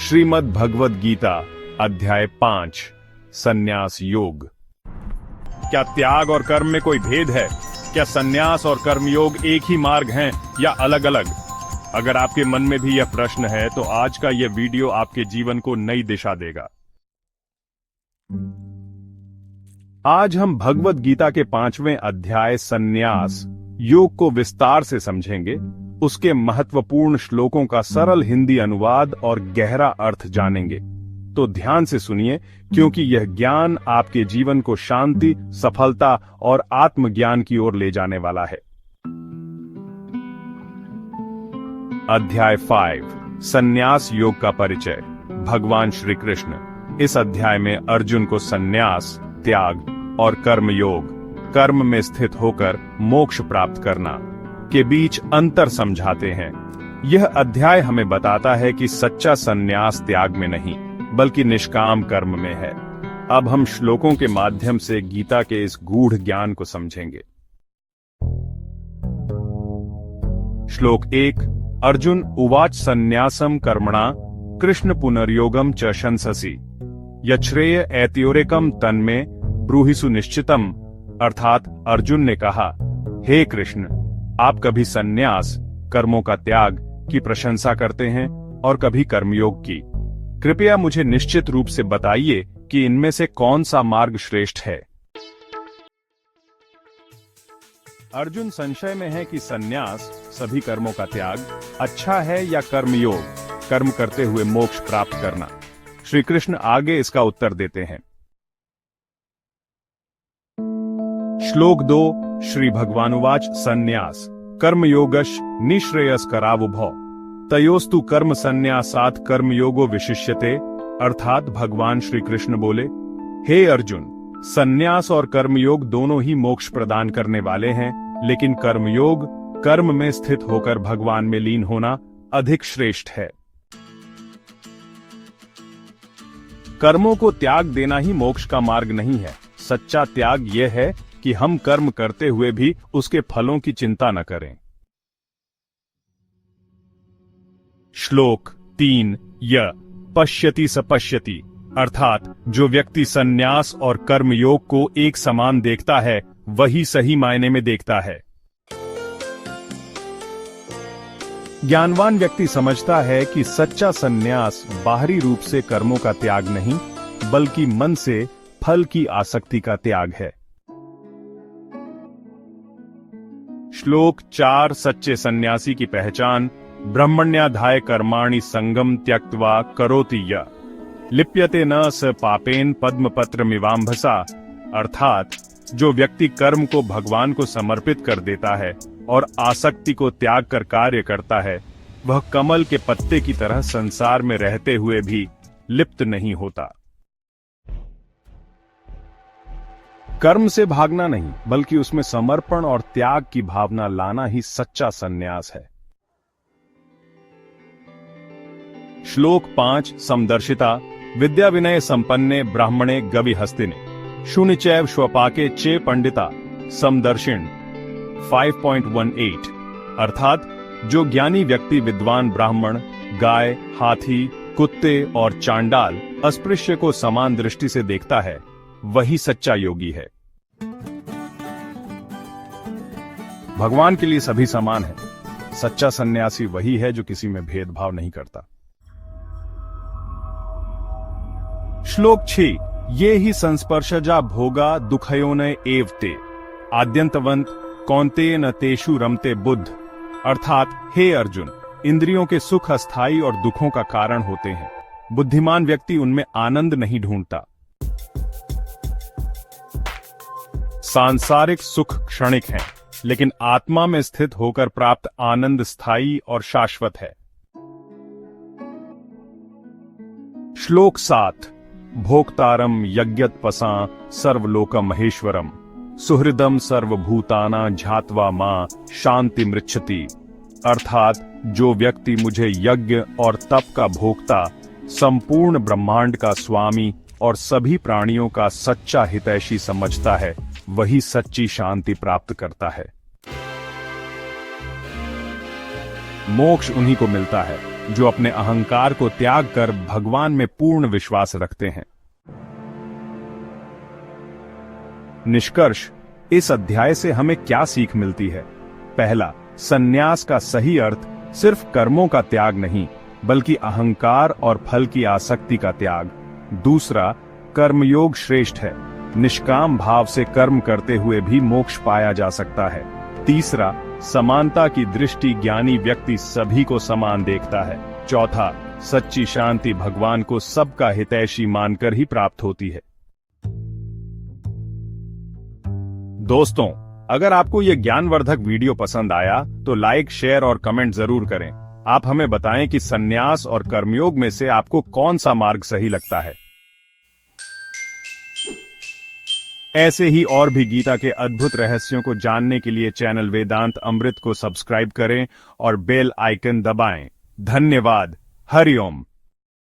श्रीमद् भगवद गीता अध्याय 5 संन्यास योग। क्या त्याग और कर्म में कोई भेद है? क्या संन्यास और कर्मयोग एक ही मार्ग हैं या अलग अलग? अगर आपके मन में भी यह प्रश्न है तो आज का यह वीडियो आपके जीवन को नई दिशा देगा। आज हम भगवद गीता के 5वें अध्याय संन्यास योग को विस्तार से समझेंगे, उसके महत्वपूर्ण श्लोकों का सरल हिंदी अनुवाद और गहरा अर्थ जानेंगे। तो ध्यान से सुनिए, क्योंकि यह ज्ञान आपके जीवन को शांति, सफलता और आत्मज्ञान की ओर ले जाने वाला है। अध्याय 5 संन्यास योग का परिचय। भगवान श्री कृष्ण इस अध्याय में अर्जुन को संन्यास, त्याग और कर्म योग, कर्म में स्थित होकर मोक्ष प्राप्त करना के बीच अंतर समझाते हैं। यह अध्याय हमें बताता है कि सच्चा संन्यास त्याग में नहीं, बल्कि निष्काम कर्म में है। अब हम श्लोकों के माध्यम से गीता के इस गूढ़ ज्ञान को समझेंगे। श्लोक 1 अर्जुन उवाच संन्यासम कर्मणा कृष्ण पुनर्योगम च शंससि यच्छ्रेय ऐत्योरेकम तन्मे ब्रूहि सुनिश्चितम। अर्थात अर्जुन ने कहा, हे कृष्ण, आप कभी संन्यास, कर्मों का त्याग की प्रशंसा करते हैं और कभी कर्मयोग की। कृपया मुझे निश्चित रूप से बताइए कि इनमें से कौन सा मार्ग श्रेष्ठ है। अर्जुन संशय में है कि संन्यास, सभी कर्मों का त्याग, अच्छा है या कर्मयोग, कर्म करते हुए मोक्ष प्राप्त करना। श्री कृष्ण आगे इसका उत्तर देते हैं। श्लोक 2 श्री भगवानुवाच संन्यास कर्मयोगश निःश्रेयस्करावुभौ तयोस्तु कर्म संन्यासात् कर्मयोगो विशिष्यते। अर्थात भगवान श्री कृष्ण बोले, हे अर्जुन, संन्यास और कर्मयोग दोनों ही मोक्ष प्रदान करने वाले हैं, लेकिन कर्मयोग, कर्म में स्थित होकर भगवान में लीन होना, अधिक श्रेष्ठ है। कर्मों को त्याग देना ही मोक्ष का मार्ग नहीं है। सच्चा त्याग यह है कि हम कर्म करते हुए भी उसके फलों की चिंता न करें। श्लोक 3 य पश्यति स पश्यति। अर्थात जो व्यक्ति संन्यास और कर्मयोग को एक समान देखता है, वही सही मायने में देखता है। ज्ञानवान व्यक्ति समझता है कि सच्चा संन्यास बाहरी रूप से कर्मों का त्याग नहीं, बल्कि मन से फल की आसक्ति का त्याग है। श्लोक 4 सच्चे सन्यासी की पहचान। ब्रह्मण्याधाय कर्माणि संगम त्यक्त्वा करोति य लिप्यते न स पापेन पद्मपत्रमिवाम्भसा। अर्थात जो व्यक्ति कर्म को भगवान को समर्पित कर देता है और आसक्ति को त्याग कर कार्य करता है, वह कमल के पत्ते की तरह संसार में रहते हुए भी लिप्त नहीं होता। कर्म से भागना नहीं, बल्कि उसमें समर्पण और त्याग की भावना लाना ही सच्चा संन्यास है। श्लोक 5 समदर्शिता विद्या विनय संपन्ने ब्राह्मणे गवि हस्तिने शून्यचैव श्वपाके चे पंडिता समदर्शिण 5.18। अर्थात जो ज्ञानी व्यक्ति विद्वान ब्राह्मण, गाय, हाथी, कुत्ते और चांडाल अस्पृश्य को समान दृष्टि से देखता है, वही सच्चा योगी है। भगवान के लिए सभी समान है। सच्चा सन्यासी वही है जो किसी में भेदभाव नहीं करता। श्लोक 6 ये ही संस्पर्शजा भोगा दुखयोनय एवते आद्यंतवंत कौन्तेय तेषु रमते बुद्ध। अर्थात हे अर्जुन, इंद्रियों के सुख अस्थायी और दुखों का कारण होते हैं। बुद्धिमान व्यक्ति उनमें आनंद नहीं ढूंढता। सांसारिक सुख क्षणिक हैं, लेकिन आत्मा में स्थित होकर प्राप्त आनंद स्थायी और शाश्वत है। श्लोक 7 भोक्तारम यज्ञत्पसां सर्वलोकम महेश्वरम सुहृदम सर्वभूताना झात्वा मां शांति मृच्छति। अर्थात जो व्यक्ति मुझे यज्ञ और तप का भोक्ता, संपूर्ण ब्रह्मांड का स्वामी और सभी प्राणियों का सच्चा हितैषी समझता है, वही सच्ची शांति प्राप्त करता है। मोक्ष उन्हीं को मिलता है जो अपने अहंकार को त्याग कर भगवान में पूर्ण विश्वास रखते हैं। निष्कर्ष, इस अध्याय से हमें क्या सीख मिलती है? पहला, संन्यास का सही अर्थ सिर्फ कर्मों का त्याग नहीं, बल्कि अहंकार और फल की आसक्ति का त्याग। दूसरा, कर्मयोग श्रेष्ठ है। निष्काम भाव से कर्म करते हुए भी मोक्ष पाया जा सकता है। तीसरा, समानता की दृष्टि ज्ञानी व्यक्ति सभी को समान देखता है। चौथा, सच्ची शांति भगवान को सबका हितैषी मानकर ही प्राप्त होती है। दोस्तों, अगर आपको यह ज्ञानवर्धक वीडियो पसंद आया तो लाइक, शेयर और कमेंट जरूर करें। आप हमें बताएं कि संन्यास और कर्मयोग में से आपको कौन सा मार्ग सही लगता है। ऐसे ही और भी गीता के अद्भुत रहस्यों को जानने के लिए चैनल वेदांत अमृत को सब्सक्राइब करें और बेल आइकन दबाएं। धन्यवाद। हरिओम।